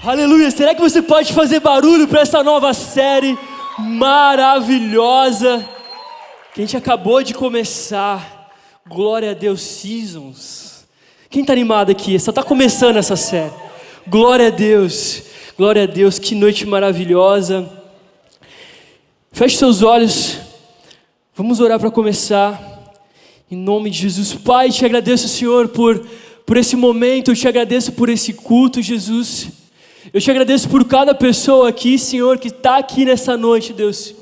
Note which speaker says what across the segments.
Speaker 1: Aleluia, será que você pode fazer barulho para essa nova série maravilhosa que a gente acabou de começar? Glória a Deus, Seasons. Quem está animado aqui? Só está começando essa série. Glória a Deus, que noite maravilhosa. Feche seus olhos, vamos orar para começar. Em nome de Jesus. Pai, te agradeço, Senhor, por esse momento, eu te agradeço por esse culto, Jesus. Eu te agradeço por cada pessoa aqui, Senhor, que está aqui nessa noite, Deus,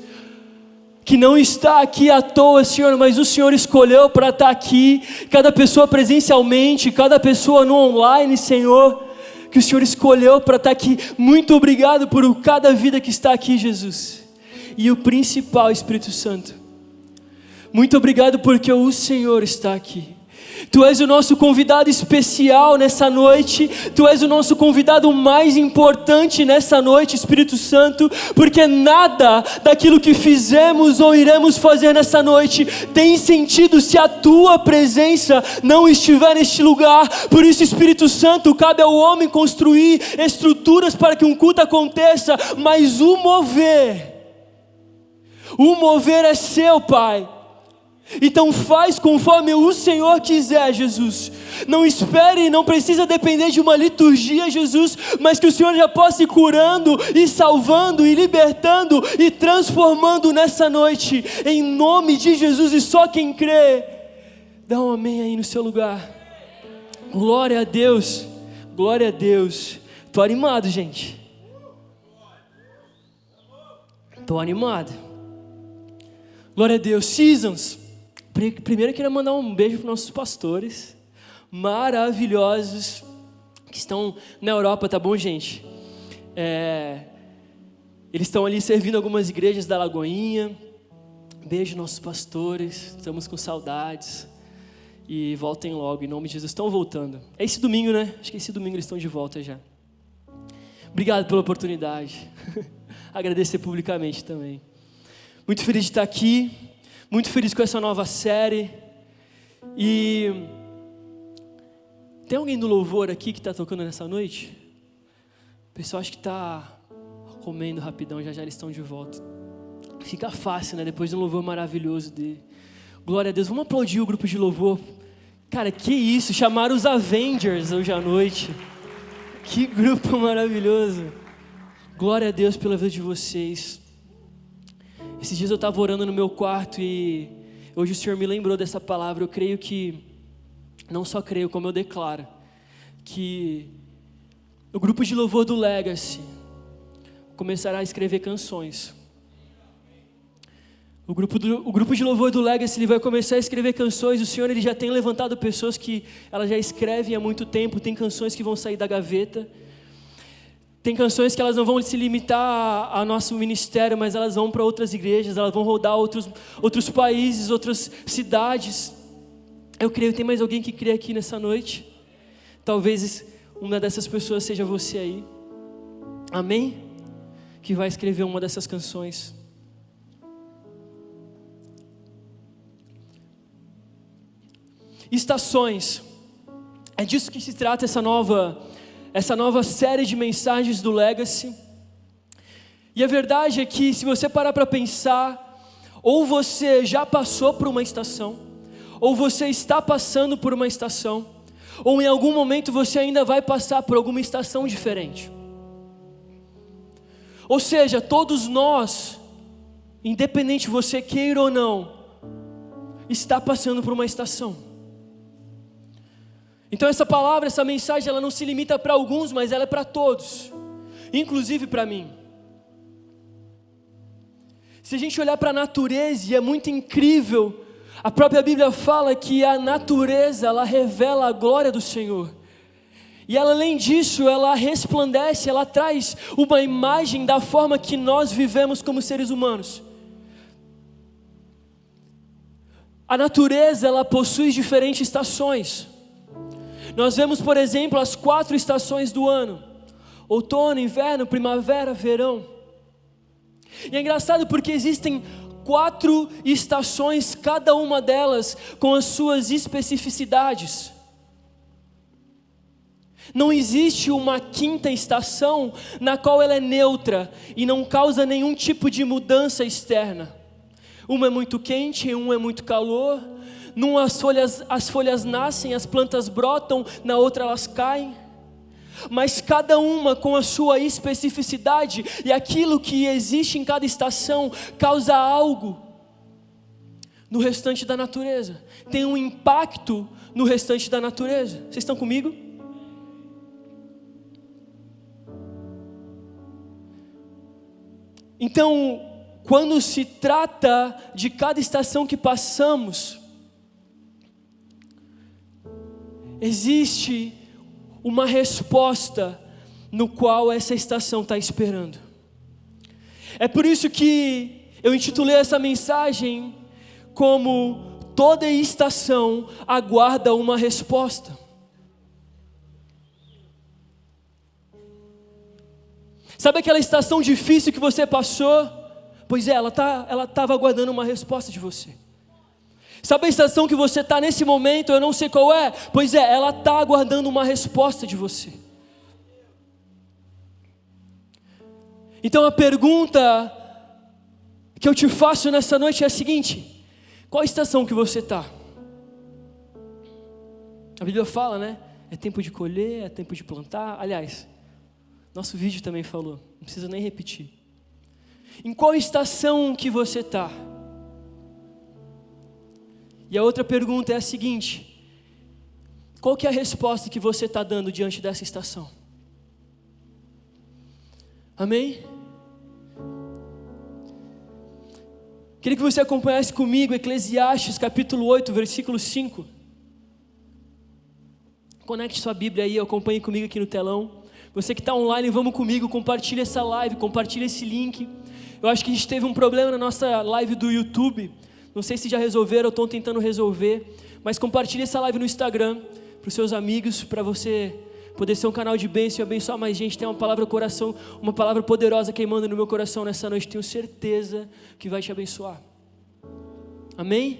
Speaker 1: que não está aqui à toa, Senhor, mas o Senhor escolheu para estar aqui, cada pessoa presencialmente, cada pessoa no online, Senhor, que o Senhor escolheu para estar aqui. Muito obrigado por cada vida que está aqui, Jesus, e o principal, Espírito Santo, muito obrigado porque o Senhor está aqui. Tu és o nosso convidado especial nessa noite, Tu és o nosso convidado mais importante nessa noite, Espírito Santo, porque nada daquilo que fizemos ou iremos fazer nessa noite tem sentido se a Tua presença não estiver neste lugar. Por isso, Espírito Santo, cabe ao homem construir estruturas para que um culto aconteça, mas o mover é Seu, Pai. Então faz conforme o Senhor quiser, Jesus. Não espere, não precisa depender de uma liturgia, Jesus, mas que o Senhor já possa ir curando, e salvando, e libertando, e transformando nessa noite, em nome de Jesus. E só quem crê, dá um amém aí no seu lugar. Glória a Deus, glória a Deus. Tô animado, gente. Tô animado. Glória a Deus. Seasons. Primeiro eu queria mandar um beijo para os nossos pastores maravilhosos que estão na Europa, tá bom, gente? Eles estão ali servindo algumas igrejas da Lagoinha. Beijo nossos pastores, estamos com saudades. E voltem logo, em nome de Jesus. Estão voltando. É esse domingo, né? Acho que esse domingo eles estão de volta já. Obrigado pela oportunidade. Agradecer publicamente também. Muito feliz de estar aqui. Muito feliz com essa nova série. E tem alguém do louvor aqui que está tocando nessa noite? O pessoal acho que está comendo rapidão, já eles estão de volta. Fica fácil, né? Depois de um louvor maravilhoso dele. Glória a Deus. Vamos aplaudir o grupo de louvor. Cara, que isso? Chamaram os Avengers hoje à noite. Que grupo maravilhoso. Glória a Deus pela vida de vocês. Esses dias eu estava orando no meu quarto e hoje o Senhor me lembrou dessa palavra. Eu creio que, não só creio, como eu declaro, que o grupo de louvor do Legacy começará a escrever canções. O grupo de louvor do Legacy, ele vai começar a escrever canções. O Senhor, ele já tem levantado pessoas que elas já escrevem há muito tempo. Tem canções que vão sair da gaveta. Tem canções que elas não vão se limitar ao nosso ministério, mas elas vão para outras igrejas, elas vão rodar outros países, outras cidades. Eu creio, tem mais alguém que crê aqui nessa noite? Talvez uma dessas pessoas seja você aí. Amém? Que vai escrever uma dessas canções. Estações. É disso que se trata essa nova série de mensagens do Legacy. E a verdade é que, se você parar para pensar, ou você já passou por uma estação, ou você está passando por uma estação, ou em algum momento você ainda vai passar por alguma estação diferente. Ou seja, todos nós, independente você queira ou não, está passando por uma estação. Então essa palavra, essa mensagem, ela não se limita para alguns, mas ela é para todos, inclusive para mim. Se a gente olhar para a natureza, e é muito incrível, a própria Bíblia fala que a natureza, ela revela a glória do Senhor. E ela, além disso, ela resplandece, ela traz uma imagem da forma que nós vivemos como seres humanos. A natureza, ela possui diferentes estações. Nós vemos, por exemplo, as 4 estações do ano: outono, inverno, primavera, verão. E é engraçado porque existem 4 estações, cada uma delas com as suas especificidades. Não existe uma quinta estação na qual ela é neutra e não causa nenhum tipo de mudança externa. Uma é muito quente, uma é muito calor. Numa as folhas nascem, as plantas brotam, na outra elas caem. Mas cada uma com a sua especificidade, e aquilo que existe em cada estação causa algo no restante da natureza. Tem um impacto no restante da natureza. Vocês estão comigo? Então, quando se trata de cada estação que passamos, existe uma resposta no qual essa estação está esperando. É por isso que eu intitulei essa mensagem como toda estação aguarda uma resposta. Sabe aquela estação difícil que você passou? Pois é, ela estava aguardando uma resposta de você. Sabe a estação que você está nesse momento, eu não sei qual é? Pois é, ela está aguardando uma resposta de você. Então a pergunta que eu te faço nessa noite é a seguinte: qual estação que você está? A Bíblia fala, né? É tempo de colher, é tempo de plantar. Aliás, nosso vídeo também falou, não precisa nem repetir. Em qual estação que você está? E a outra pergunta é a seguinte: qual que é a resposta que você está dando diante dessa estação? Amém? Queria que você acompanhasse comigo Eclesiastes capítulo 8, versículo 5. Conecte sua Bíblia aí, acompanhe comigo aqui no telão. Você que está online, vamos comigo, compartilha essa live, compartilha esse link. Eu acho que a gente teve um problema na nossa live do YouTube. Não sei se já resolveram, estão tentando resolver. Mas compartilha essa live no Instagram para os seus amigos, para você poder ser um canal de bênção e abençoar mais gente. Tem uma palavra coração, uma palavra poderosa queimando no meu coração nessa noite. Tenho certeza que vai te abençoar. Amém?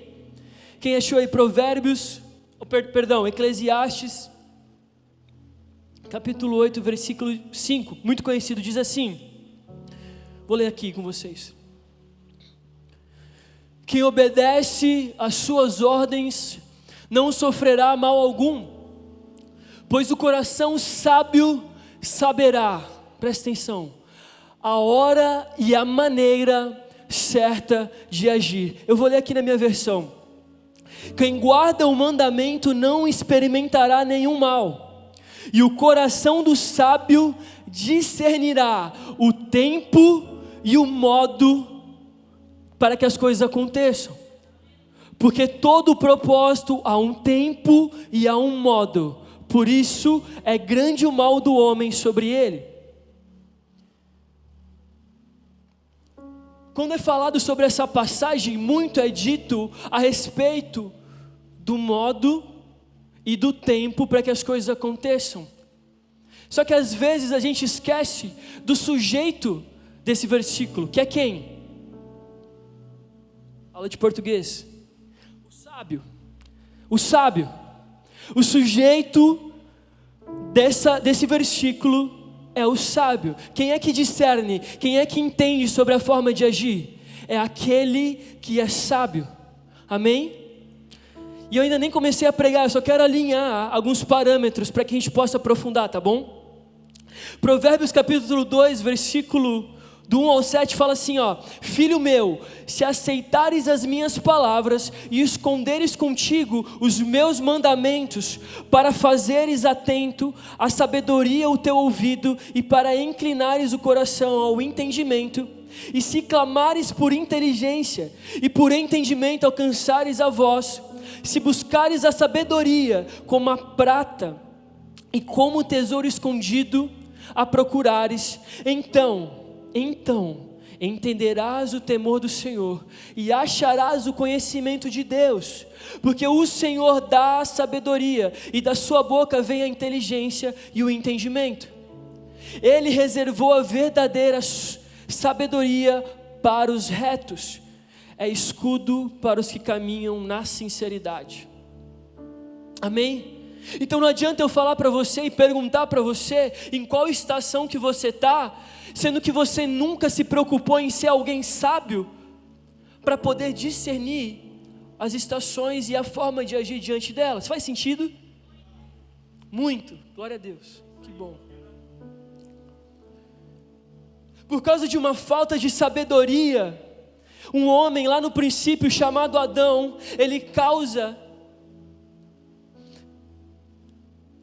Speaker 1: Quem achou aí Eclesiastes capítulo 8, versículo 5, muito conhecido, diz assim, vou ler aqui com vocês: quem obedece às suas ordens não sofrerá mal algum, pois o coração sábio saberá, presta atenção, a hora e a maneira certa de agir. Eu vou ler aqui na minha versão: quem guarda o mandamento não experimentará nenhum mal, e o coração do sábio discernirá o tempo e o modo para que as coisas aconteçam. Porque todo propósito há um tempo e há um modo. Por isso é grande o mal do homem sobre ele. Quando é falado sobre essa passagem, muito é dito a respeito do modo e do tempo para que as coisas aconteçam. Só que às vezes a gente esquece do sujeito desse versículo, que é quem? Aula de português. O sábio. O sábio. O sujeito desse versículo é o sábio. Quem é que discerne? Quem é que entende sobre a forma de agir? É aquele que é sábio. Amém? E eu ainda nem comecei a pregar, eu só quero alinhar alguns parâmetros para que a gente possa aprofundar, tá bom? Provérbios capítulo 2, versículo do 1 ao 7 fala assim, ó: filho meu, se aceitares as minhas palavras e esconderes contigo os meus mandamentos, para fazeres atento à sabedoria o teu ouvido e para inclinares o coração ao entendimento, e se clamares por inteligência e por entendimento alcançares a voz, se buscares a sabedoria como a prata e como o tesouro escondido a procurares, então entenderás o temor do Senhor e acharás o conhecimento de Deus, porque o Senhor dá a sabedoria e da sua boca vem a inteligência e o entendimento. Ele reservou a verdadeira sabedoria para os retos, é escudo para os que caminham na sinceridade. Amém? Então não adianta eu falar para você e perguntar para você em qual estação que você está, sendo que você nunca se preocupou em ser alguém sábio para poder discernir as estações e a forma de agir diante delas. Faz sentido? Muito, glória a Deus, que bom. Por causa de uma falta de sabedoria, um homem lá no princípio chamado Adão, ele causa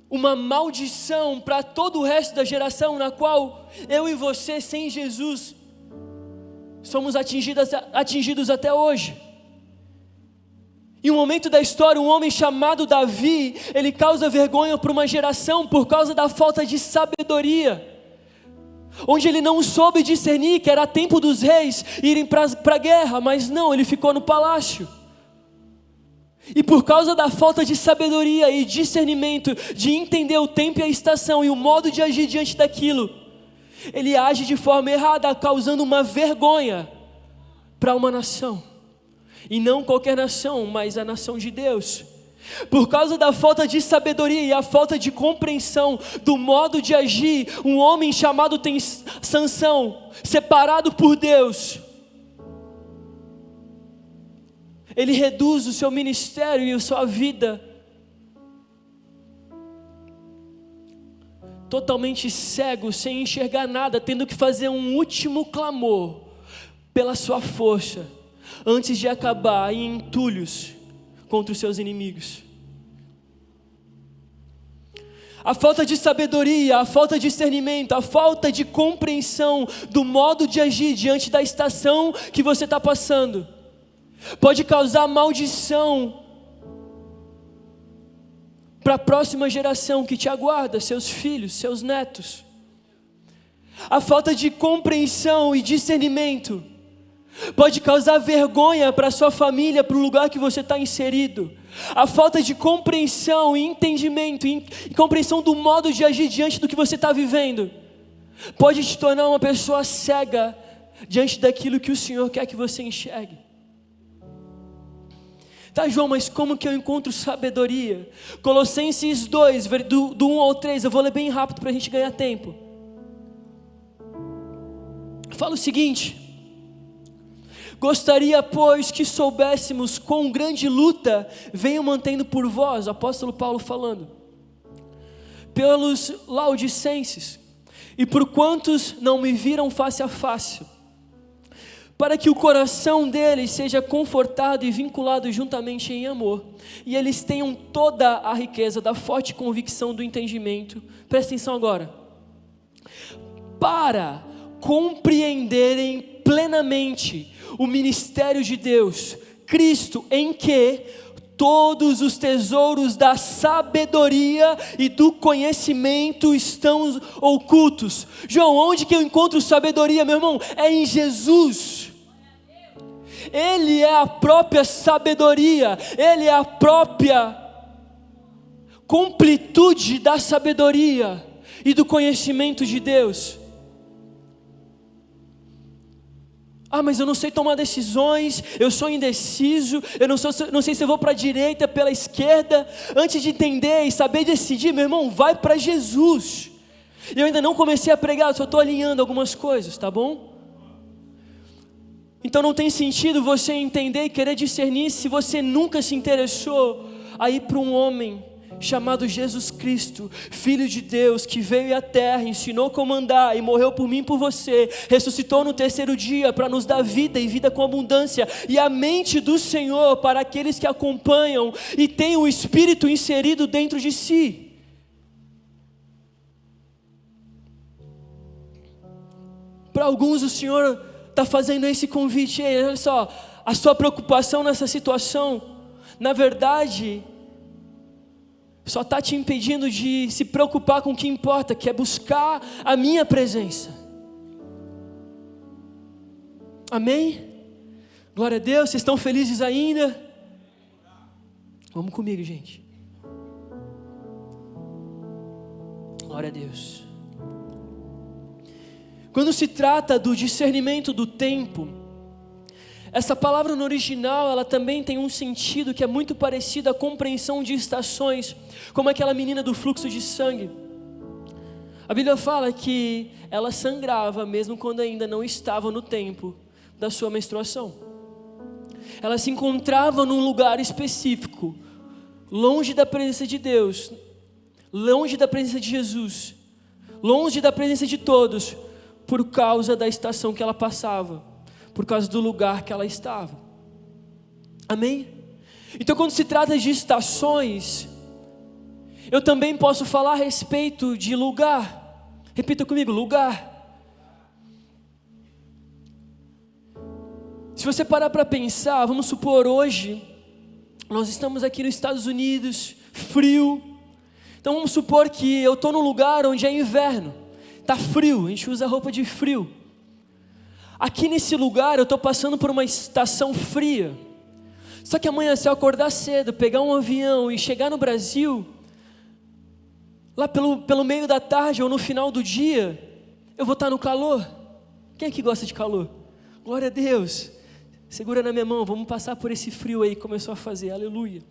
Speaker 1: uma maldição para todo o resto da geração, na qual eu e você, sem Jesus, somos atingidos até hoje. Em um momento da história, um homem chamado Davi, ele causa vergonha para uma geração por causa da falta de sabedoria, onde ele não soube discernir que era tempo dos reis irem para a guerra, mas não, ele ficou no palácio. E por causa da falta de sabedoria e discernimento, de entender o tempo e a estação e o modo de agir diante daquilo, ele age de forma errada, causando uma vergonha para uma nação. E não qualquer nação, mas a nação de Deus. Por causa da falta de sabedoria e a falta de compreensão do modo de agir, um homem chamado Sansão, separado por Deus, ele reduz o seu ministério e a sua vida totalmente cego, sem enxergar nada, tendo que fazer um último clamor pela sua força, antes de acabar em entulhos contra os seus inimigos. A falta de sabedoria, a falta de discernimento, a falta de compreensão do modo de agir diante da estação que você está passando, pode causar maldição para a próxima geração que te aguarda, seus filhos, seus netos. A falta de compreensão e discernimento pode causar vergonha para a sua família, para o lugar que você está inserido. A falta de compreensão e entendimento e compreensão do modo de agir diante do que você está vivendo pode te tornar uma pessoa cega diante daquilo que o Senhor quer que você enxergue. Tá, João, mas como que eu encontro sabedoria? Colossenses 2, do 1 ao 3, eu vou ler bem rápido para a gente ganhar tempo. Fala o seguinte: gostaria, pois, que soubéssemos quão grande luta venho mantendo por vós, o apóstolo Paulo falando, pelos laodicenses, e por quantos não me viram face a face, para que o coração deles seja confortado e vinculado juntamente em amor, e eles tenham toda a riqueza da forte convicção do entendimento. Presta atenção agora. Para compreenderem plenamente o ministério de Deus, Cristo, em que todos os tesouros da sabedoria e do conhecimento estão ocultos. João, onde que eu encontro sabedoria, meu irmão? É em Jesus. Ele é a própria sabedoria, Ele é a própria completude da sabedoria e do conhecimento de Deus. Ah, mas eu não sei tomar decisões, eu sou indeciso, eu não sei se eu vou para a direita, pela esquerda. Antes de entender e saber decidir, meu irmão, vai para Jesus. Eu ainda não comecei a pregar, só estou alinhando algumas coisas, tá bom? Então não tem sentido você entender e querer discernir se você nunca se interessou a ir para um homem chamado Jesus Cristo, Filho de Deus, que veio à terra, ensinou como andar e morreu por mim e por você, ressuscitou no terceiro dia para nos dar vida e vida com abundância, e a mente do Senhor para aqueles que acompanham e têm o Espírito inserido dentro de si. Para alguns o Senhor está fazendo esse convite. Ei, olha só, a sua preocupação nessa situação, na verdade, só está te impedindo de se preocupar com o que importa, que é buscar a minha presença. Amém? Glória a Deus, vocês estão felizes ainda? Vamos comigo, gente. Glória a Deus. Quando se trata do discernimento do tempo, Essa palavra no original, ela também tem um sentido que é muito parecido à compreensão de estações, como aquela menina do fluxo de sangue. A Bíblia fala que ela sangrava mesmo quando ainda não estava no tempo da sua menstruação. Ela se encontrava num lugar específico, longe da presença de Deus, longe da presença de Jesus, longe da presença de todos, por causa da estação que ela passava, por causa do lugar que ela estava. Amém? Então, quando se trata de estações, eu também posso falar a respeito de lugar. Repita comigo, lugar. Se você parar para pensar, vamos supor hoje, nós estamos aqui nos Estados Unidos, frio. Então vamos supor que eu estou num lugar onde é inverno, está frio, a gente usa roupa de frio. Aqui nesse lugar eu estou passando por uma estação fria. Só que amanhã, se eu acordar cedo, pegar um avião e chegar no Brasil, lá pelo meio da tarde ou no final do dia, eu vou estar no calor. Quem aqui gosta de calor? Glória a Deus. Segura na minha mão, vamos passar por esse frio aí que começou a fazer, aleluia.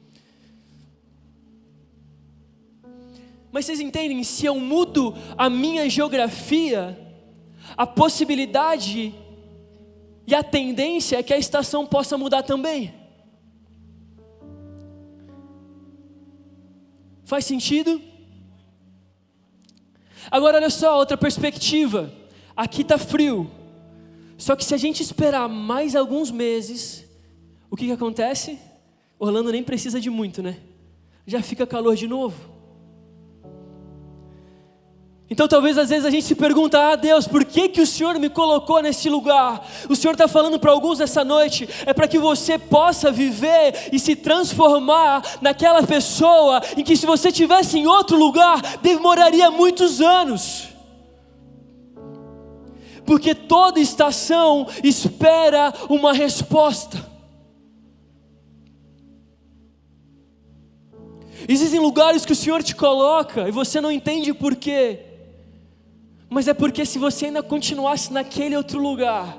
Speaker 1: Mas vocês entendem, se eu mudo a minha geografia, a possibilidade e a tendência é que a estação possa mudar também. Faz sentido? Agora olha só, outra perspectiva. Aqui está frio. Só que se a gente esperar mais alguns meses, o que acontece? Orlando nem precisa de muito, né? Já fica calor de novo. Então talvez às vezes a gente se pergunta, Deus, por que o Senhor me colocou nesse lugar? O Senhor está falando para alguns essa noite, é para que você possa viver e se transformar naquela pessoa em que se você estivesse em outro lugar, demoraria muitos anos. Porque toda estação espera uma resposta. Existem lugares que o Senhor te coloca e você não entende por quê. Mas é porque se você ainda continuasse naquele outro lugar,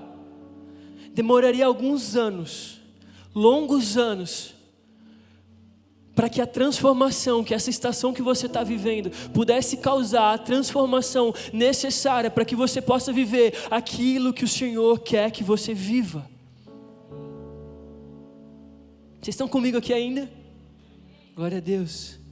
Speaker 1: demoraria alguns anos, longos anos, para que a transformação, que essa estação que você está vivendo, pudesse causar a transformação necessária para que você possa viver aquilo que o Senhor quer que você viva. Vocês estão comigo aqui ainda? Glória a Deus.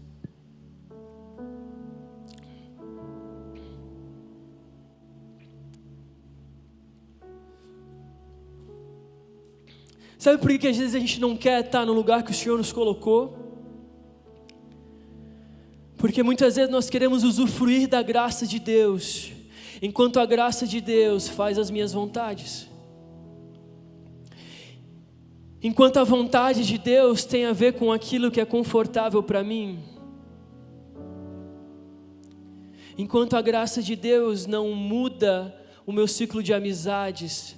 Speaker 1: Sabe por que às vezes a gente não quer estar no lugar que o Senhor nos colocou? Porque muitas vezes nós queremos usufruir da graça de Deus, enquanto a graça de Deus faz as minhas vontades. Enquanto a vontade de Deus tem a ver com aquilo que é confortável para mim. Enquanto a graça de Deus não muda o meu ciclo de amizades,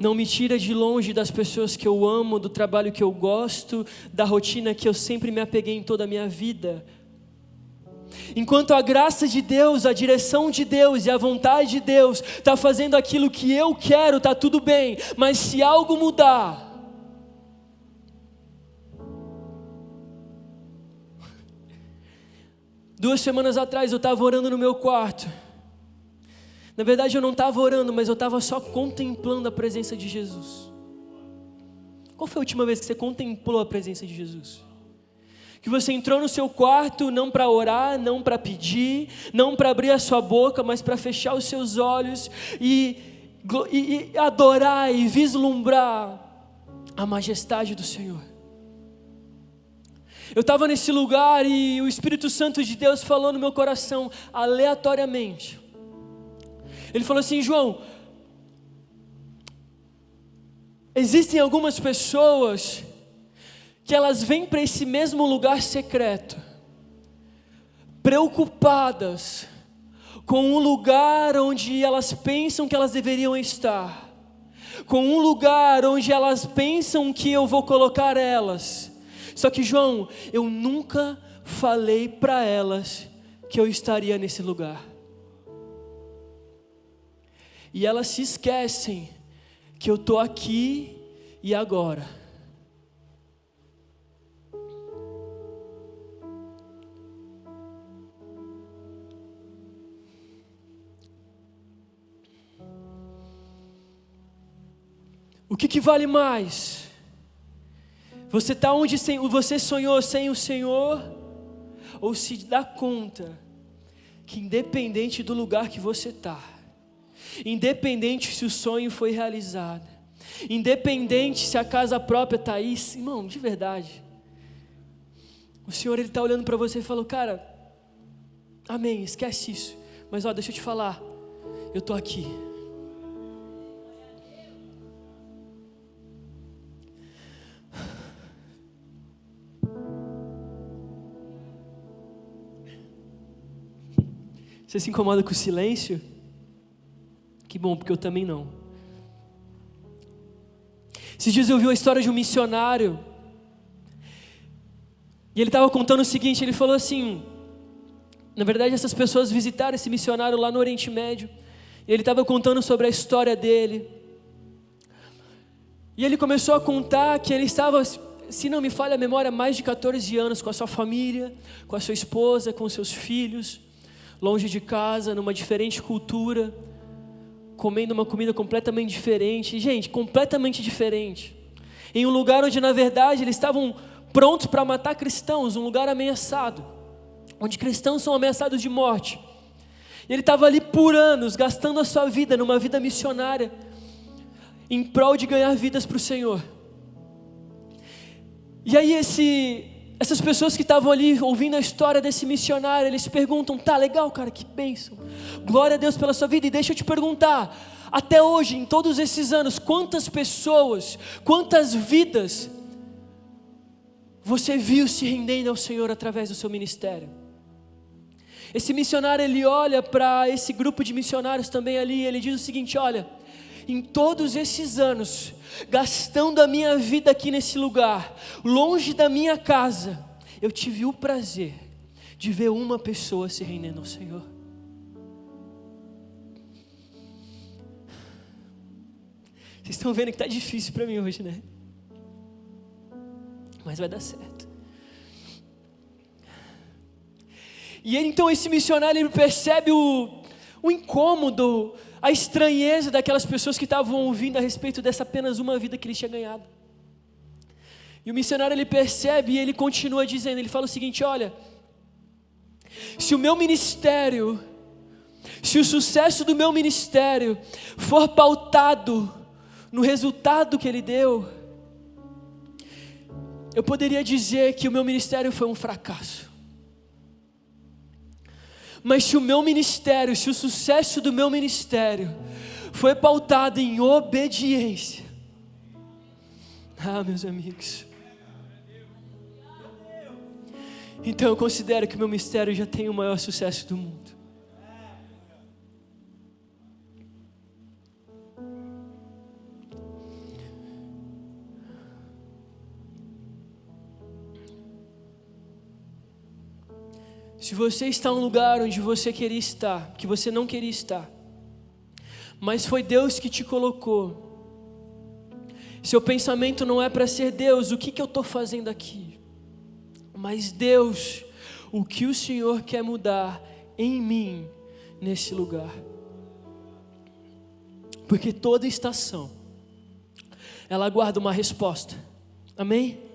Speaker 1: não me tira de longe das pessoas que eu amo, do trabalho que eu gosto, da rotina que eu sempre me apeguei em toda a minha vida. Enquanto a graça de Deus, a direção de Deus e a vontade de Deus está fazendo aquilo que eu quero, está tudo bem. Mas se algo mudar, duas semanas atrás eu estava orando no meu quarto. Na verdade eu não estava orando, mas eu estava só contemplando a presença de Jesus. Qual foi a última vez que você contemplou a presença de Jesus? Que você entrou no seu quarto não para orar, não para pedir, não para abrir a sua boca, mas para fechar os seus olhos e adorar e vislumbrar a majestade do Senhor. Eu estava nesse lugar e o Espírito Santo de Deus falou no meu coração aleatoriamente. Ele falou assim: João, existem algumas pessoas que elas vêm para esse mesmo lugar secreto, preocupadas com um lugar onde elas pensam que elas deveriam estar, com um lugar onde elas pensam que eu vou colocar elas. Só que, João, eu nunca falei para elas que eu estaria nesse lugar. E elas se esquecem que eu estou aqui e agora. O que vale mais? Você está onde você sonhou sem o Senhor? Ou se dá conta que independente do lugar que você está, independente se o sonho foi realizado, independente se a casa própria está aí, irmão, de verdade, o Senhor Ele está olhando para você e falou, cara, amém, esquece isso, mas deixa eu te falar, eu estou aqui. Você se incomoda com o silêncio? Que bom, porque eu também não. Esses dias eu vi a história de um missionário, e ele estava contando o seguinte, ele falou assim, na verdade essas pessoas visitaram esse missionário lá no Oriente Médio, e ele estava contando sobre a história dele, e ele começou a contar que ele estava, se não me falha a memória, mais de 14 anos com a sua família, com a sua esposa, com os seus filhos, longe de casa, numa diferente cultura, comendo uma comida completamente diferente, gente, completamente diferente, em um lugar onde na verdade eles estavam prontos para matar cristãos, um lugar ameaçado, onde cristãos são ameaçados de morte, e ele estava ali por anos, gastando a sua vida numa vida missionária, em prol de ganhar vidas para o Senhor. E aí essas pessoas que estavam ali ouvindo a história desse missionário, eles perguntam, tá legal cara, que bênção, glória a Deus pela sua vida, e deixa eu te perguntar, até hoje, em todos esses anos, quantas pessoas, quantas vidas você viu se rendendo ao Senhor através do seu ministério? Esse missionário, ele olha para esse grupo de missionários também ali, e ele diz o seguinte, olha, em todos esses anos, gastando a minha vida aqui nesse lugar, longe da minha casa, eu tive o prazer de ver uma pessoa se rendendo ao Senhor. Vocês estão vendo que está difícil para mim hoje, né? Mas vai dar certo. E então esse missionário, ele percebe o incômodo, a estranheza daquelas pessoas que estavam ouvindo a respeito dessa apenas uma vida que ele tinha ganhado. E o missionário, ele percebe e ele continua dizendo, ele fala o seguinte, olha, se o meu ministério, se o sucesso do meu ministério for pautado no resultado que ele deu, eu poderia dizer que o meu ministério foi um fracasso. Mas se o meu ministério, se o sucesso do meu ministério foi pautado em obediência, meus amigos, então eu considero que o meu ministério já tem o maior sucesso do mundo. Se você está em um lugar onde você queria estar, que você não queria estar, mas foi Deus que te colocou, seu pensamento não é para ser Deus, o que eu estou fazendo aqui? Mas Deus, o que o Senhor quer mudar em mim, nesse lugar? Porque toda estação, ela aguarda uma resposta, amém?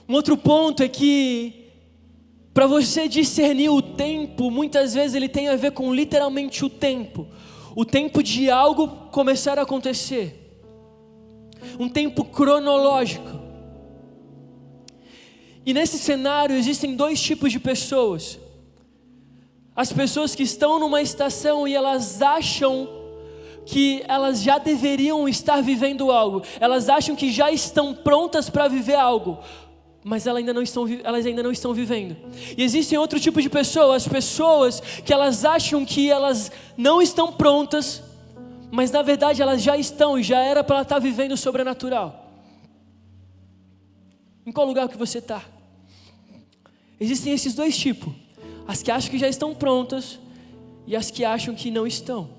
Speaker 1: Um outro ponto é que, para você discernir o tempo, muitas vezes ele tem a ver com literalmente o tempo de algo começar a acontecer, um tempo cronológico. E nesse cenário existem dois tipos de pessoas: as pessoas que estão numa estação e elas acham que elas já deveriam estar vivendo algo, elas acham que já estão prontas para viver algo, mas elas ainda não estão vivendo. E existem outro tipo de pessoas, as pessoas que elas acham que elas não estão prontas, mas na verdade elas já estão, e já era para ela estar vivendo o sobrenatural. Em qual lugar que você está? Existem esses dois tipos: as que acham que já estão prontas e as que acham que não estão.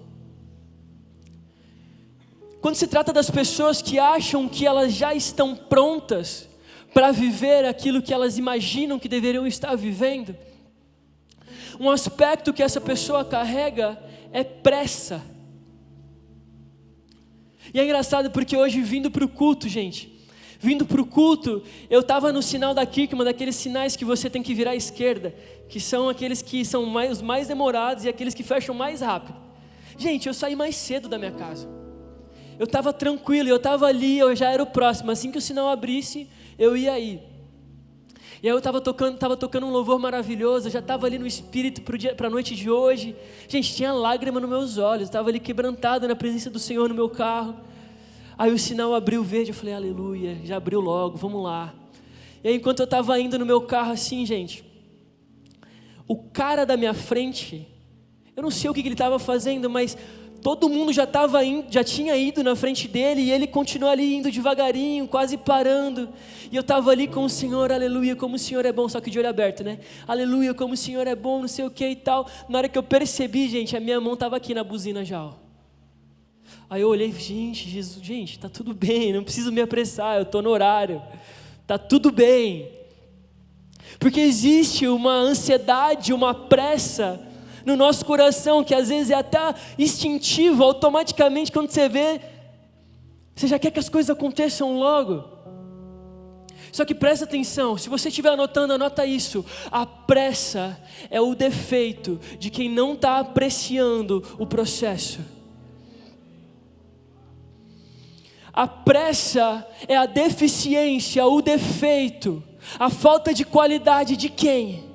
Speaker 1: Quando se trata das pessoas que acham que elas já estão prontas para viver aquilo que elas imaginam que deveriam estar vivendo, um aspecto que essa pessoa carrega é pressa. E é engraçado porque hoje, vindo para o culto, gente, eu estava no sinal da Kirkman, daqueles sinais que você tem que virar à esquerda, que são aqueles que são os mais demorados e aqueles que fecham mais rápido. Gente, eu saí mais cedo da minha casa. Eu estava tranquilo, eu estava ali, eu já era o próximo. Assim que o sinal abrisse, eu ia aí. E aí eu estava tocando um louvor maravilhoso, eu já estava ali no espírito para a noite de hoje. Gente, tinha lágrima nos meus olhos, eu estava ali quebrantado na presença do Senhor no meu carro. Aí o sinal abriu verde, eu falei, aleluia, já abriu logo, vamos lá. E aí enquanto eu estava indo no meu carro assim, gente, o cara da minha frente, eu não sei o que ele estava fazendo, mas todo mundo já tinha ido na frente dele, e ele continuou ali indo devagarinho, quase parando, e eu estava ali com o Senhor, aleluia, como o Senhor é bom, só que de olho aberto, né? Aleluia, como o Senhor é bom, não sei o que e tal. Na hora que eu percebi, gente, a minha mão estava aqui na buzina já, ó. Aí eu olhei, gente, tá tudo bem, não preciso me apressar, eu estou no horário, tá tudo bem, porque existe uma ansiedade, uma pressa no nosso coração, que às vezes é até instintivo, automaticamente quando você vê, você já quer que as coisas aconteçam logo. Só que presta atenção, se você estiver anotando, anota isso: a pressa é o defeito de quem não está apreciando o processo. A pressa é a deficiência, o defeito, a falta de qualidade de quem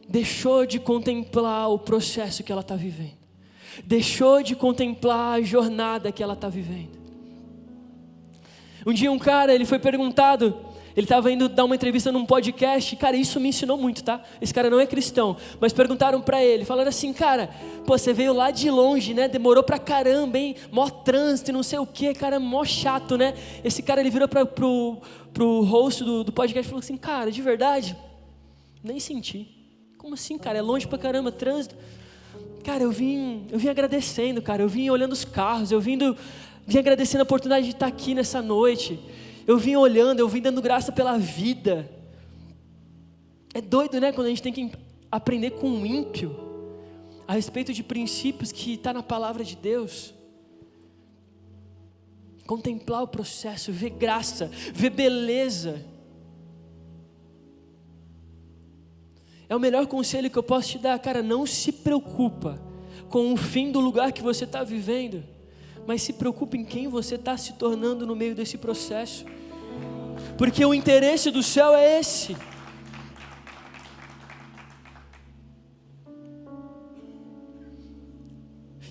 Speaker 1: deixou de contemplar o processo que ela está vivendo, deixou de contemplar a jornada que ela está vivendo. Um dia um cara, ele foi perguntado, ele estava indo dar uma entrevista num podcast, cara, isso me ensinou muito, tá? Esse cara não é cristão, mas perguntaram para ele, falaram assim, cara, pô, você veio lá de longe, né? Demorou pra caramba, hein? Mó trânsito e não sei o que, cara, mó chato, né? Esse cara, ele virou pro host do podcast e falou assim, cara, de verdade, nem senti. Como assim, cara? É longe pra caramba, trânsito. Cara, eu vim agradecendo, cara, eu vim olhando os carros, eu vim agradecendo a oportunidade de estar aqui nessa noite. Eu vim olhando, eu vim dando graça pela vida. É doido, né? Quando a gente tem que aprender com um ímpio a respeito de princípios que está na palavra de Deus. Contemplar o processo, ver graça, ver beleza. É o melhor conselho que eu posso te dar, cara. Não se preocupa com o fim do lugar que você está vivendo, mas se preocupe em quem você está se tornando no meio desse processo, porque o interesse do céu é esse.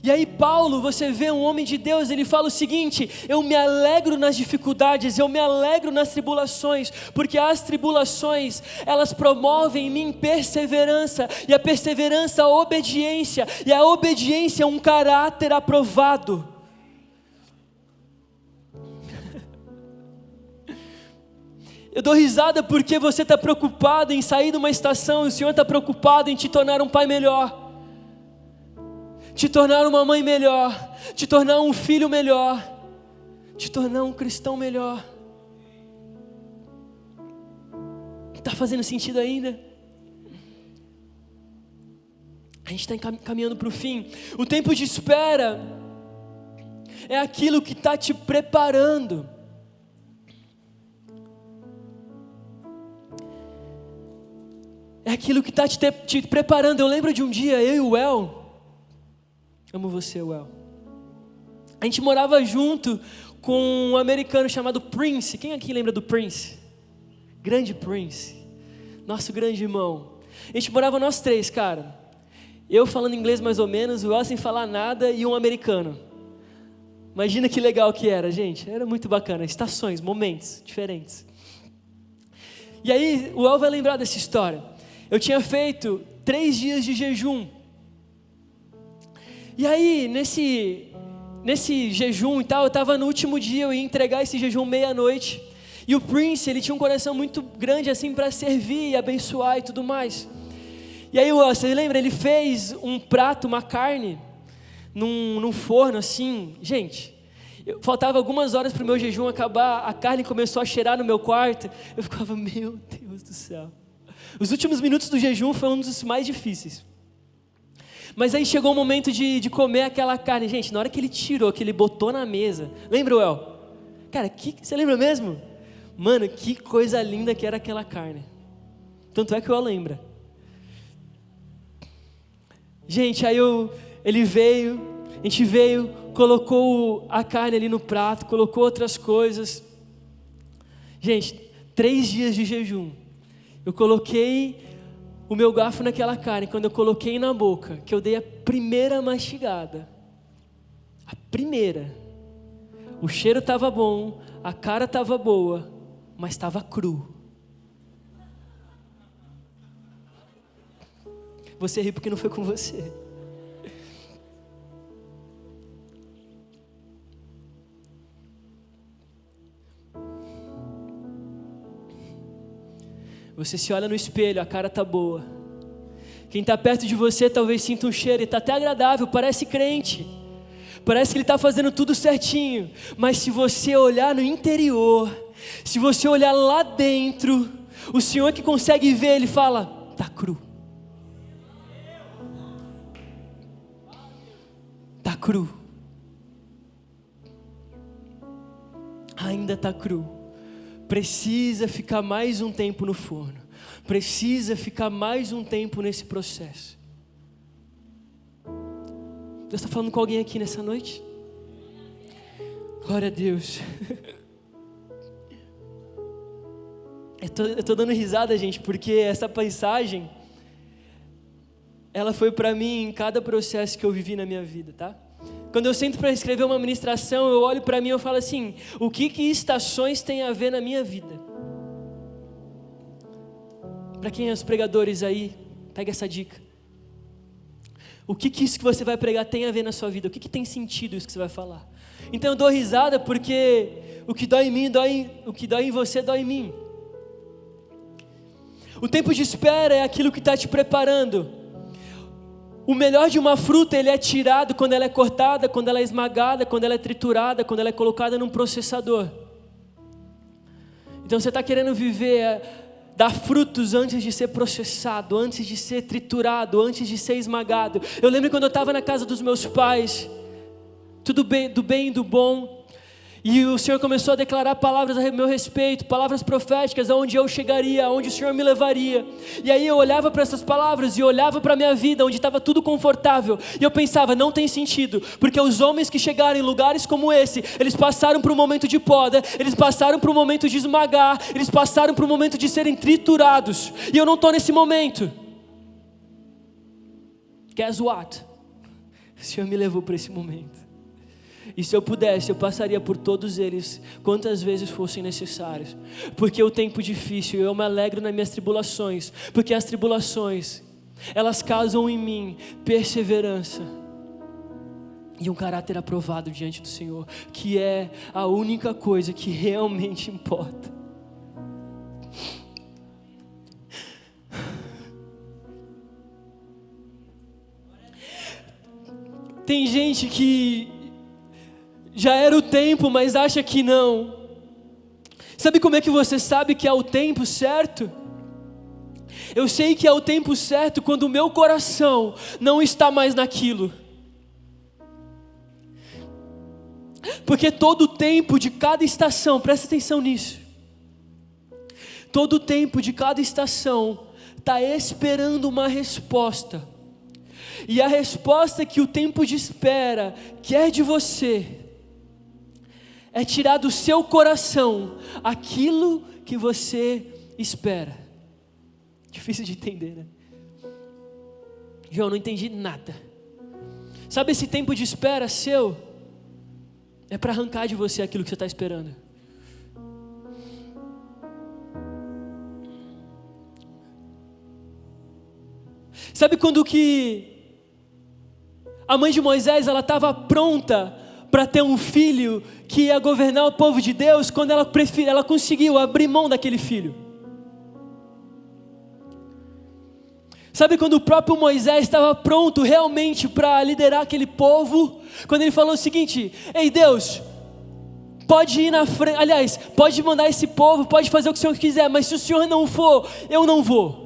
Speaker 1: E aí Paulo, você vê um homem de Deus, ele fala o seguinte: eu me alegro nas dificuldades, eu me alegro nas tribulações, porque as tribulações, elas promovem em mim perseverança, e a perseverança a obediência, e a obediência um caráter aprovado. Eu dou risada porque você está preocupado em sair de uma estação, e o Senhor está preocupado em te tornar um pai melhor, te tornar uma mãe melhor, te tornar um filho melhor, te tornar um cristão melhor. Está fazendo sentido ainda? A gente está caminhando para o fim. O tempo de espera é aquilo que está te preparando. É aquilo que está te preparando. Eu lembro de um dia, eu e o El, amo você, El, a gente morava junto com um americano chamado Prince. Quem aqui lembra do Prince? Grande Prince, nosso grande irmão. A gente morava nós três, cara. Eu falando inglês mais ou menos, o El sem falar nada e um americano. Imagina que legal que era, gente. Era muito bacana, estações, momentos diferentes. E aí o El vai lembrar dessa história. Eu tinha feito 3 dias de jejum. E aí, nesse jejum e tal, eu estava no último dia, eu ia entregar esse jejum meia-noite. E o Prince, ele tinha um coração muito grande assim para servir e abençoar e tudo mais. E aí, você lembra, ele fez um prato, uma carne, num forno assim. Gente, faltava algumas horas para o meu jejum acabar, a carne começou a cheirar no meu quarto. Eu ficava, meu Deus do céu. Os últimos minutos do jejum foram um dos mais difíceis. Mas aí chegou o momento de comer aquela carne. Gente, na hora que ele tirou, que ele botou na mesa. Lembra, El? Cara, você lembra mesmo? Mano, que coisa linda que era aquela carne. Tanto é que o El lembra. Gente, aí ele veio, a gente veio, colocou a carne ali no prato, colocou outras coisas. Gente, 3 dias de jejum. Eu coloquei o meu garfo naquela carne, quando eu coloquei na boca, que eu dei a primeira mastigada. A primeira. O cheiro estava bom, a cara estava boa, mas estava cru. Você ri porque não foi com você. Você se olha no espelho, a cara está boa. Quem está perto de você talvez sinta um cheiro e está até agradável, parece crente. Parece que ele está fazendo tudo certinho. Mas se você olhar no interior, se você olhar lá dentro, o Senhor que consegue ver, Ele fala, está cru. Está cru. Ainda está cru. Precisa ficar mais um tempo no forno. Precisa ficar mais um tempo nesse processo. Deus está falando com alguém aqui nessa noite? Glória a Deus. Eu estou dando risada, gente, porque essa passagem, ela foi para mim em cada processo que eu vivi na minha vida, tá? Quando eu sento para escrever uma ministração, eu olho para mim e eu falo assim, o que estações tem a ver na minha vida? Para quem é os pregadores aí, pega essa dica. O que isso que você vai pregar tem a ver na sua vida? O que tem sentido isso que você vai falar? Então eu dou risada porque o que dói em mim, o que dói em você, dói em mim. O tempo de espera é aquilo que está te preparando. O melhor de uma fruta, ele é tirado quando ela é cortada, quando ela é esmagada, quando ela é triturada, quando ela é colocada num processador. Então você está querendo viver, dar frutos antes de ser processado, antes de ser triturado, antes de ser esmagado. Eu lembro quando eu estava na casa dos meus pais, tudo bem, do bem e do bom, e o Senhor começou a declarar palavras a meu respeito, palavras proféticas, aonde eu chegaria, aonde o Senhor me levaria. E aí eu olhava para essas palavras e olhava para a minha vida, onde estava tudo confortável. E eu pensava, não tem sentido, porque os homens que chegaram em lugares como esse, eles passaram por um momento de poda, eles passaram por um momento de esmagar, eles passaram por um momento de serem triturados. E eu não estou nesse momento. Guess what? O Senhor me levou para esse momento. E se eu pudesse, eu passaria por todos eles, quantas vezes fossem necessários. Porque o tempo difícil, eu me alegro nas minhas tribulações. Porque as tribulações, elas causam em mim perseverança. E um caráter aprovado diante do Senhor. Que é a única coisa que realmente importa. Tem gente que já era o tempo, mas acha que não. Sabe como é que você sabe que é o tempo certo? Eu sei que é o tempo certo quando o meu coração não está mais naquilo. Porque todo o tempo de cada estação, presta atenção nisso. Todo o tempo de cada estação está esperando uma resposta. E a resposta que o tempo de espera quer de você é tirar do seu coração aquilo que você espera. Difícil de entender, né? João, não entendi nada. Sabe esse tempo de espera seu? É para arrancar de você aquilo que você está esperando. Sabe quando que a mãe de Moisés, ela estava pronta para ter um filho que ia governar o povo de Deus, quando ela conseguiu abrir mão daquele filho. Sabe quando o próprio Moisés estava pronto realmente para liderar aquele povo? Quando ele falou o seguinte: ei Deus, pode ir na frente, aliás, pode mandar esse povo, pode fazer o que o Senhor quiser, mas se o Senhor não for, eu não vou.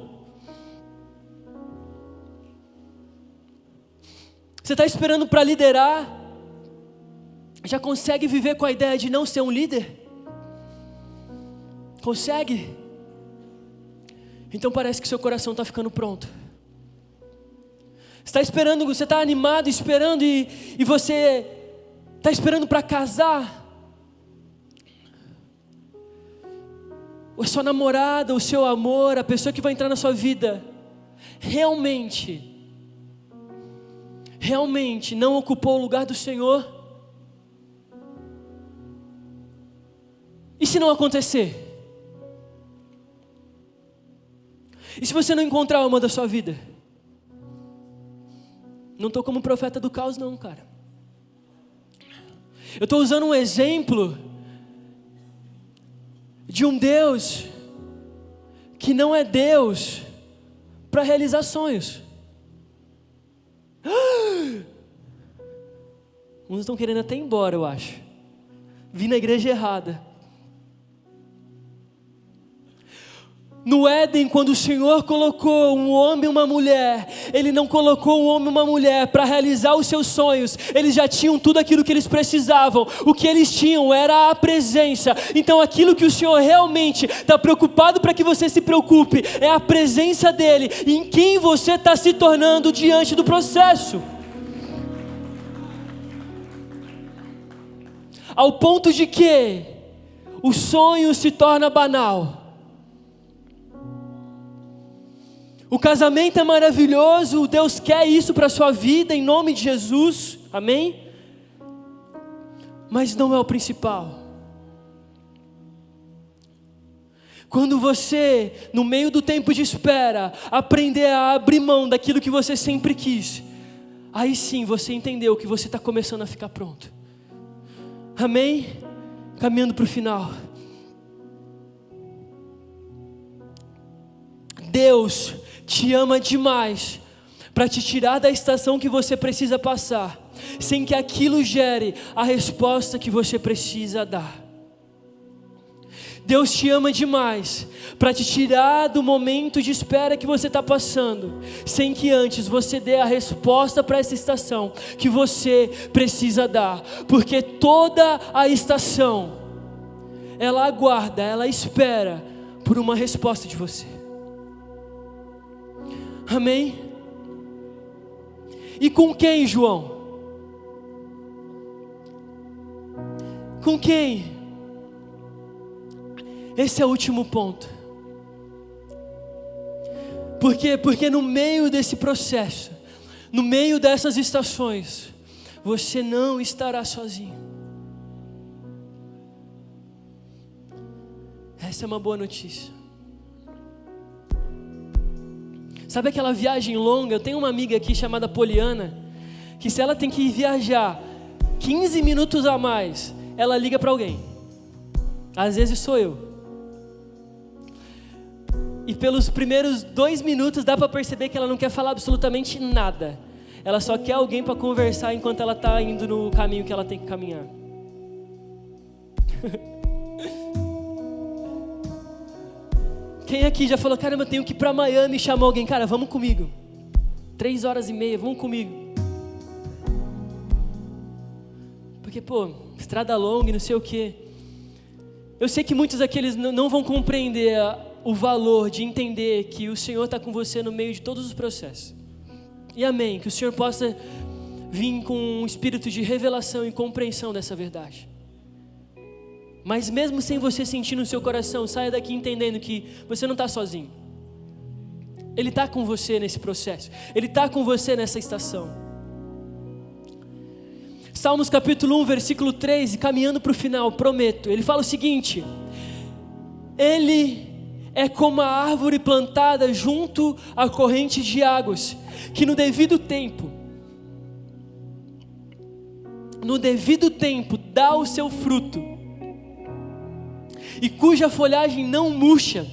Speaker 1: Você está esperando para liderar? Já consegue viver com a ideia de não ser um líder? Consegue? Então parece que seu coração está ficando pronto. Você está esperando, você está animado, esperando e você está esperando para casar? A sua namorada, o seu amor, a pessoa que vai entrar na sua vida, realmente não ocupou o lugar do Senhor? E se não acontecer? E se você não encontrar o amor da sua vida? Não estou como profeta do caos não, cara. Eu estou usando um exemplo de um Deus que não é Deus para realizar sonhos. Uns estão querendo até ir embora, eu acho. Vim na igreja errada. No Éden, quando o Senhor colocou um homem e uma mulher, Ele não colocou um homem e uma mulher para realizar os seus sonhos. Eles já tinham tudo aquilo que eles precisavam. O que eles tinham era a presença. Então aquilo que o Senhor realmente está preocupado para que você se preocupe é a presença dEle, em quem você está se tornando diante do processo. Ao ponto de que o sonho se torna banal. O casamento é maravilhoso, Deus quer isso para a sua vida, em nome de Jesus, amém? Mas não é o principal. Quando você, no meio do tempo de espera, aprender a abrir mão daquilo que você sempre quis, aí sim você entendeu que você está começando a ficar pronto, amém? Caminhando para o final. Deus te ama demais para te tirar da estação que você precisa passar, sem que aquilo gere a resposta que você precisa dar. Deus te ama demais para te tirar do momento de espera que você está passando, sem que antes você dê a resposta para essa estação que você precisa dar, porque toda a estação, ela aguarda, ela espera por uma resposta de você. Amém? E com quem, João? Com quem? Esse é o último ponto. Por quê? Porque no meio desse processo, no meio dessas estações, você não estará sozinho. Essa é uma boa notícia. Sabe aquela viagem longa? Eu tenho uma amiga aqui chamada Poliana, que se ela tem que viajar 15 minutos a mais, ela liga para alguém. Às vezes sou eu. E pelos primeiros 2 minutos dá para perceber que ela não quer falar absolutamente nada. Ela só quer alguém para conversar enquanto ela está indo no caminho que ela tem que caminhar. Quem aqui já falou, caramba, eu tenho que ir para Miami e chamar alguém? Cara, vamos comigo. 3h30, vamos comigo. Porque, estrada longa e não sei o quê. Eu sei que muitos daqueles não vão compreender o valor de entender que o Senhor está com você no meio de todos os processos. E amém, que o Senhor possa vir com um espírito de revelação e compreensão dessa verdade. Mas mesmo sem você sentir no seu coração, saia daqui entendendo que você não está sozinho. Ele está com você nesse processo. Ele está com você nessa estação. Salmos capítulo 1, versículo 3, e caminhando para o final, prometo. Ele fala o seguinte: Ele é como a árvore plantada junto à corrente de águas, que no devido tempo dá o seu fruto, e cuja folhagem não murcha,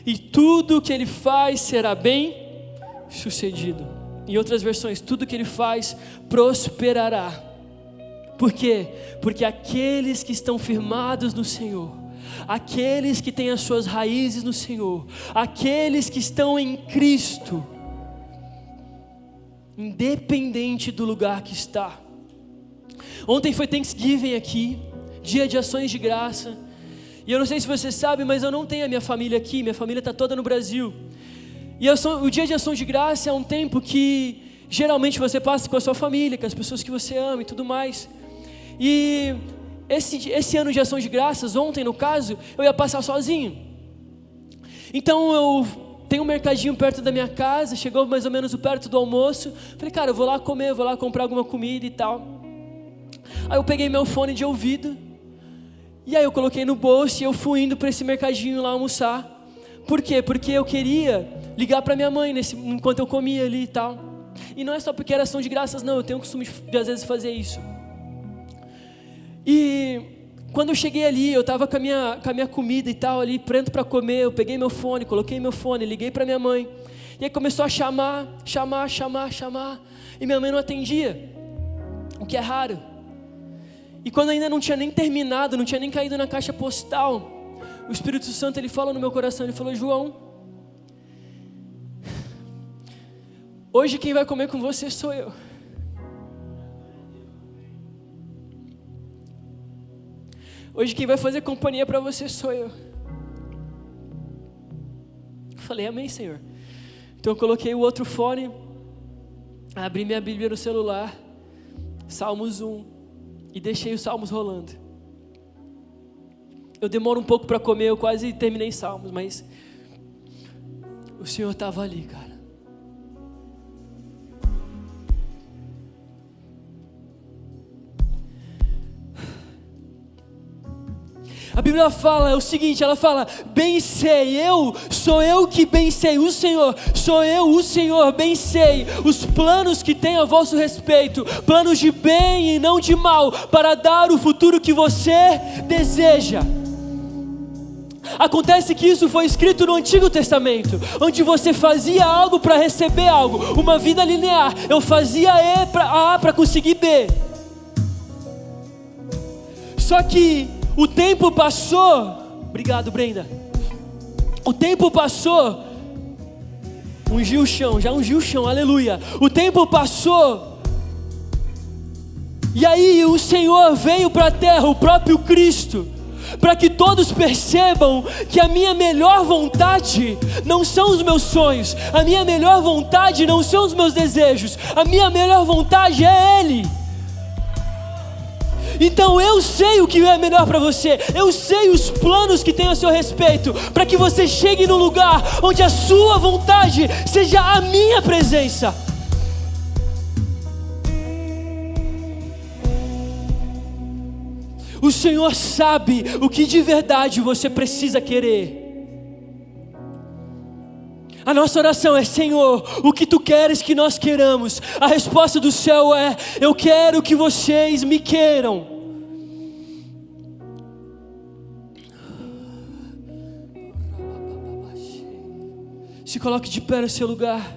Speaker 1: e tudo o que ele faz será bem sucedido. Em outras versões, tudo que ele faz prosperará. Por quê? Porque aqueles que estão firmados no Senhor, aqueles que têm as suas raízes no Senhor, aqueles que estão em Cristo, independente do lugar que está. Ontem foi Thanksgiving aqui, dia de ações de graça, e eu não sei se você sabe, mas eu não tenho a minha família aqui, minha família está toda no Brasil. E o dia de ação de graça é um tempo que geralmente você passa com a sua família, com as pessoas que você ama e tudo mais. E esse ano de ação de graças, ontem no caso, eu ia passar sozinho. Então eu tenho um mercadinho perto da minha casa, chegou mais ou menos perto do almoço. Falei, cara, eu vou lá comer, vou lá comprar alguma comida e tal. Aí eu peguei meu fone de ouvido, e aí eu coloquei no bolso e eu fui indo para esse mercadinho lá almoçar. Por quê? Porque eu queria ligar para minha mãe enquanto eu comia ali e tal. E não é só porque era ação de graças, não, eu tenho o costume de às vezes fazer isso. E quando eu cheguei ali, eu estava com a minha comida e tal ali, pronto para comer, eu peguei meu fone, coloquei meu fone, liguei para minha mãe. E aí começou a chamar, e minha mãe não atendia, o que é raro. E quando ainda não tinha nem terminado, não tinha nem caído na caixa postal, o Espírito Santo, ele falou no meu coração, ele falou, João, hoje quem vai comer com você sou eu. Hoje quem vai fazer companhia para você sou eu. Eu falei, amém, Senhor. Então eu coloquei o outro fone, abri minha Bíblia no celular, Salmos 1, e deixei os Salmos rolando. Eu demoro um pouco para comer, eu quase terminei Salmos, mas o Senhor estava ali, cara. A Bíblia fala o seguinte, ela fala, bem sei, sou eu que bem sei, o Senhor, sou eu, o Senhor, bem sei, os planos que tenho a vosso respeito, planos de bem e não de mal, para dar o futuro que você deseja. Acontece que isso foi escrito no Antigo Testamento, onde você fazia algo para receber algo, uma vida linear, eu fazia A para conseguir B. Só que o tempo passou, obrigado Brenda, o tempo passou, ungiu o chão, já ungiu o chão, aleluia, o tempo passou, e aí o Senhor veio para a terra, o próprio Cristo, para que todos percebam que a minha melhor vontade não são os meus sonhos, a minha melhor vontade não são os meus desejos, a minha melhor vontade é Ele. Então eu sei o que é melhor para você, eu sei os planos que tem a seu respeito, para que você chegue no lugar onde a sua vontade seja a minha presença. O Senhor sabe o que de verdade você precisa querer. A nossa oração é, Senhor, o que Tu queres que nós queiramos? A resposta do céu é, eu quero que vocês me queiram. Se coloque de pé no seu lugar.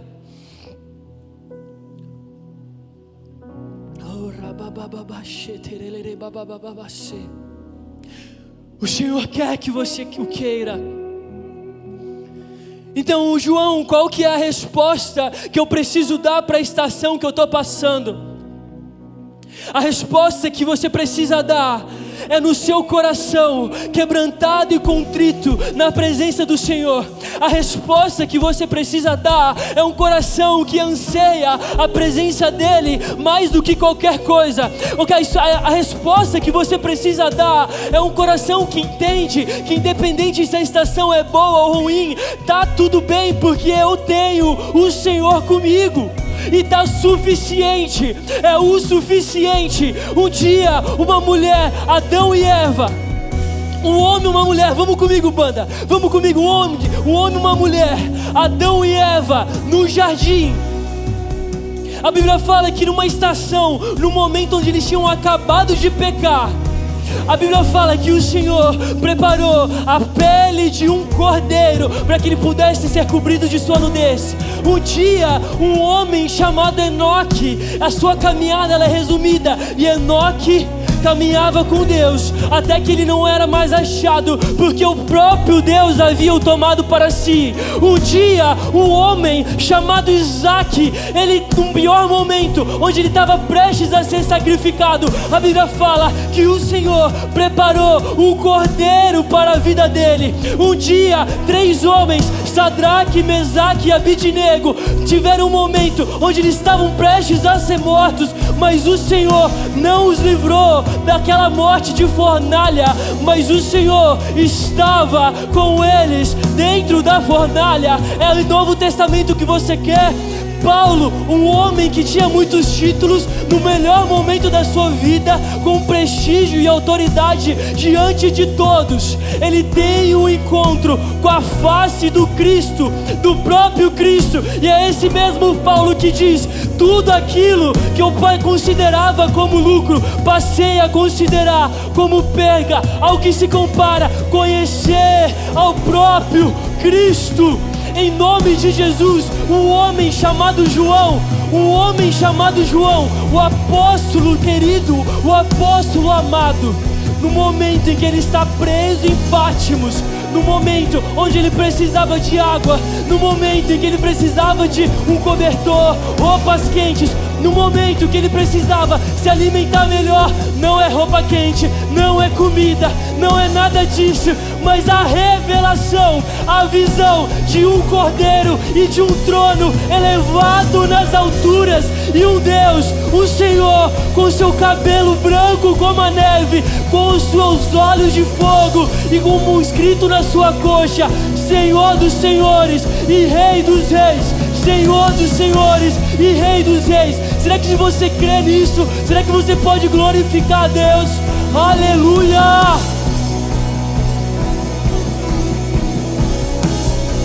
Speaker 1: O Senhor quer que você o queira. Então, João, qual que é a resposta que eu preciso dar para a estação que eu estou passando? A resposta que você precisa dar é no seu coração, quebrantado e contrito na presença do Senhor. A resposta que você precisa dar é um coração que anseia a presença dEle mais do que qualquer coisa. A resposta que você precisa dar é um coração que entende que independente se a estação é boa ou ruim, tá tudo bem porque eu tenho o Senhor comigo. E está suficiente, é o suficiente. Um dia, uma mulher, Adão e Eva, um homem e uma mulher, vamos comigo banda, vamos comigo, um homem e uma mulher, Adão e Eva, no jardim. A Bíblia fala que numa estação, no momento onde eles tinham acabado de pecar, A Bíblia fala que o Senhor preparou a pele de um cordeiro para que ele pudesse ser cobrido de sua nudez. Um dia, um homem chamado Enoque, a sua caminhada ela é resumida, e Enoque caminhava com Deus até que ele não era mais achado, porque o próprio Deus havia o tomado para si. Um dia, um homem chamado Isaac, ele num pior momento, onde ele estava prestes a ser sacrificado, a Bíblia fala que o Senhor preparou um cordeiro para a vida dele. Um dia, 3 homens, Sadraque, Mesaque e Abidnego, tiveram um momento onde eles estavam prestes a ser mortos, mas o Senhor não os livrou daquela morte de fornalha, mas o Senhor estava com eles dentro da fornalha. É o Novo Testamento que você quer? Paulo, um homem que tinha muitos títulos, no melhor momento da sua vida, com prestígio e autoridade diante de todos, ele tem um encontro com a face do Cristo, do próprio Cristo, e é esse mesmo Paulo que diz: tudo aquilo que eu considerava como lucro, passei a considerar como perda, ao que se compara conhecer ao próprio Cristo. Em nome de Jesus, um homem chamado João, o apóstolo querido, o apóstolo amado, no momento em que ele está preso em Pátimos, no momento onde ele precisava de água, no momento em que ele precisava de um cobertor, roupas quentes, no momento que ele precisava se alimentar melhor, não é roupa quente, não é comida, não é nada disso, mas a revelação, a visão de um cordeiro e de um trono elevado nas alturas, e um Deus, um Senhor, com seu cabelo branco como a neve, com os seus olhos de fogo e como escrito na sua coxa: Senhor dos senhores e Rei dos reis. Senhor dos senhores e Rei dos reis. Será que você crê nisso? Será que você pode glorificar a Deus? Aleluia!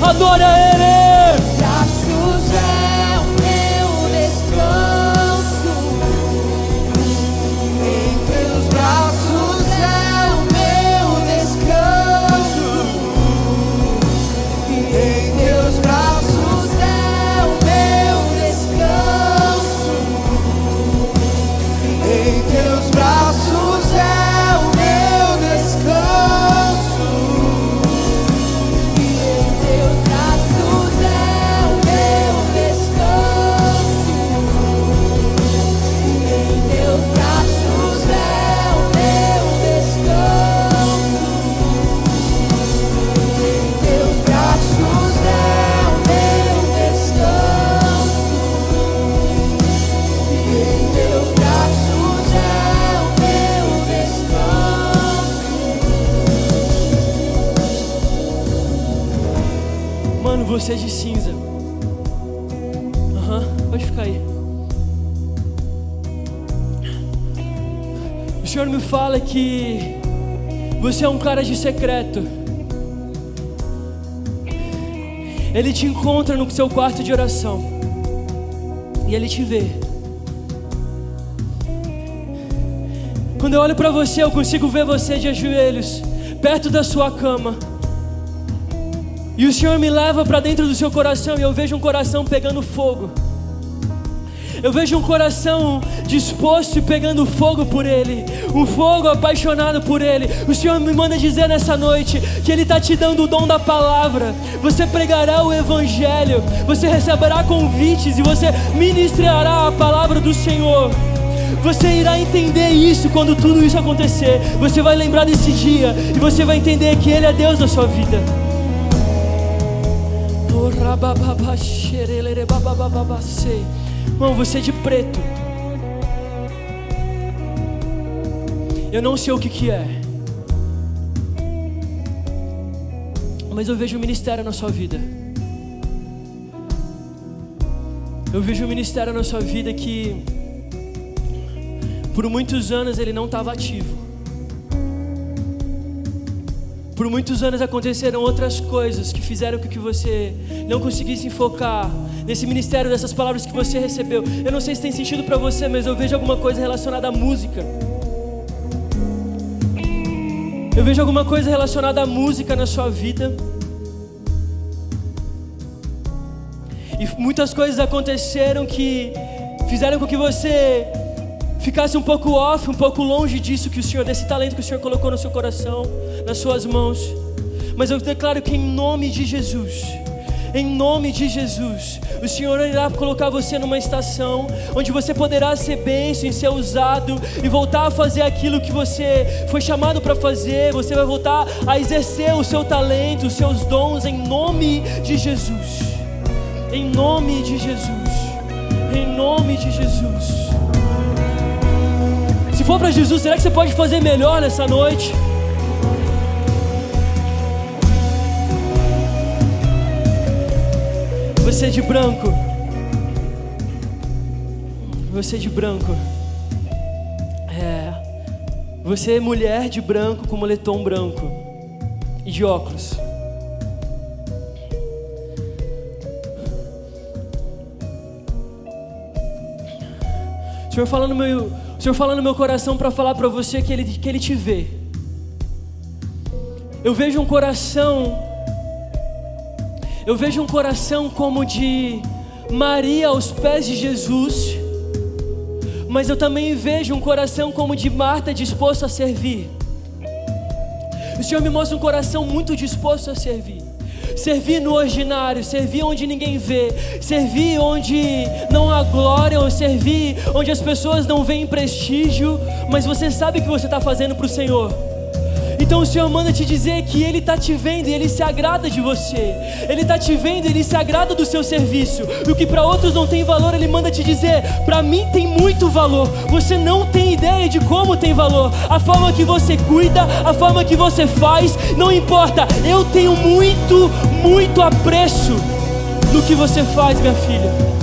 Speaker 1: Adora Ele!
Speaker 2: Braços é o meu descanso, em teus braços é o meu descanso, e em teus braços é o meu descanso, e em teus braços é o meu descanso, e em teus braços é o meu descanso, e em teus braços é o meu descanso, e em teus braços é o meu descanso, e em teus braços é o meu descanso.
Speaker 1: Mano, você é de cinza. Pode ficar aí. O Senhor me fala que você é um cara de secreto. Ele te encontra no seu quarto de oração e Ele te vê. Quando eu olho pra você, eu consigo ver você de joelhos, perto da sua cama. E o Senhor me leva para dentro do seu coração e eu vejo um coração pegando fogo. Eu vejo um coração disposto e pegando fogo por Ele, um fogo apaixonado por Ele. O Senhor me manda dizer nessa noite que Ele está te dando o dom da palavra. Você pregará o Evangelho, você receberá convites e você ministrará a palavra do Senhor. Você irá entender isso quando tudo isso acontecer. Você vai lembrar desse dia e você vai entender que Ele é Deus na sua vida. Irmão, você é de preto. Eu não sei o que é, mas eu vejo um ministério na sua vida. Eu vejo um ministério na sua vida que por muitos anos ele não estava ativo. Por muitos anos aconteceram outras coisas que fizeram com que você não conseguisse focar nesse ministério, dessas palavras que você recebeu. Eu não sei se tem sentido para você, mas eu vejo alguma coisa relacionada à música. Eu vejo alguma coisa relacionada à música na sua vida. E muitas coisas aconteceram que fizeram com que você ficasse um pouco off, um pouco longe disso que o Senhor, desse talento que o Senhor colocou no seu coração, nas suas mãos. Mas eu declaro que em nome de Jesus, o Senhor irá colocar você numa estação onde você poderá ser bênção e ser usado e voltar a fazer aquilo que você foi chamado para fazer. Você vai voltar a exercer o seu talento, os seus dons, em nome de Jesus. Em nome de Jesus. Em nome de Jesus. Se for para Jesus, será que você pode fazer melhor nessa noite? Você de branco. Você de branco. Você é mulher de branco com moletom branco e de óculos. O Senhor fala no meu coração para falar para você que Ele te vê. Eu vejo um coração como de Maria aos pés de Jesus, mas eu também vejo um coração como de Marta, disposto a servir. O Senhor me mostra um coração muito disposto a servir. Servir no ordinário, servir onde ninguém vê, servir onde não há glória, ou servir onde as pessoas não veem prestígio, mas você sabe que você está fazendo para o Senhor. Então o Senhor manda te dizer que Ele está te vendo e Ele se agrada de você. Ele está te vendo e Ele se agrada do seu serviço. E o que para outros não tem valor, Ele manda te dizer: para mim tem muito valor. Você não tem ideia de como tem valor. A forma que você cuida, a forma que você faz, não importa. Eu tenho muito, muito apreço no que você faz, minha filha.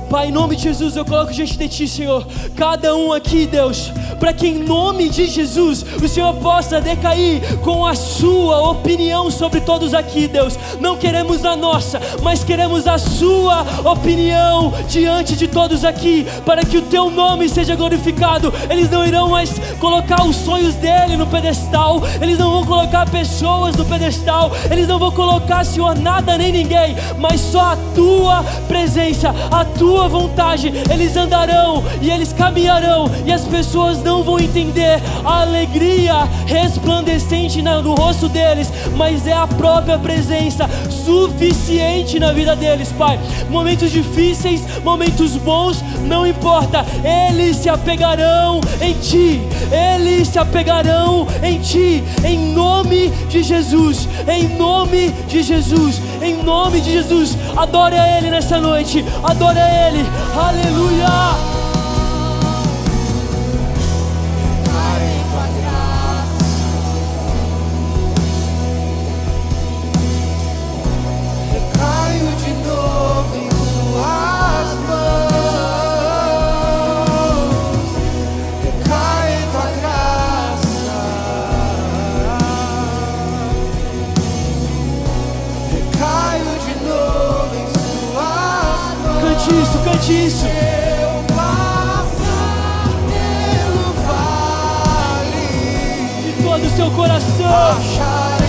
Speaker 1: Pai, em nome de Jesus, eu coloco diante de Ti, Senhor, cada um aqui, Deus, para que em nome de Jesus o Senhor possa decair com a Sua opinião sobre todos aqui, Deus. Não queremos a nossa, mas queremos a Sua opinião diante de todos aqui, para que o Teu nome seja glorificado. Eles não irão mais colocar os sonhos dele no pedestal, eles não vão colocar pessoas no pedestal, eles não vão colocar, Senhor, nada nem ninguém, mas só a Tua presença, a Tua vontade. Eles andarão e eles caminharão, e as pessoas não vão entender a alegria resplandecente no rosto deles, mas é a própria presença suficiente na vida deles, Pai. Momentos difíceis, momentos bons, não importa, eles se apegarão em Ti, eles se apegarão em Ti, em nome de Jesus, em nome de Jesus, em nome de Jesus. Adore a Ele nessa noite, adore a Ele, aleluia. Cante isso.
Speaker 2: Eu passar pelo vale,
Speaker 1: de todo o seu coração,
Speaker 2: acharei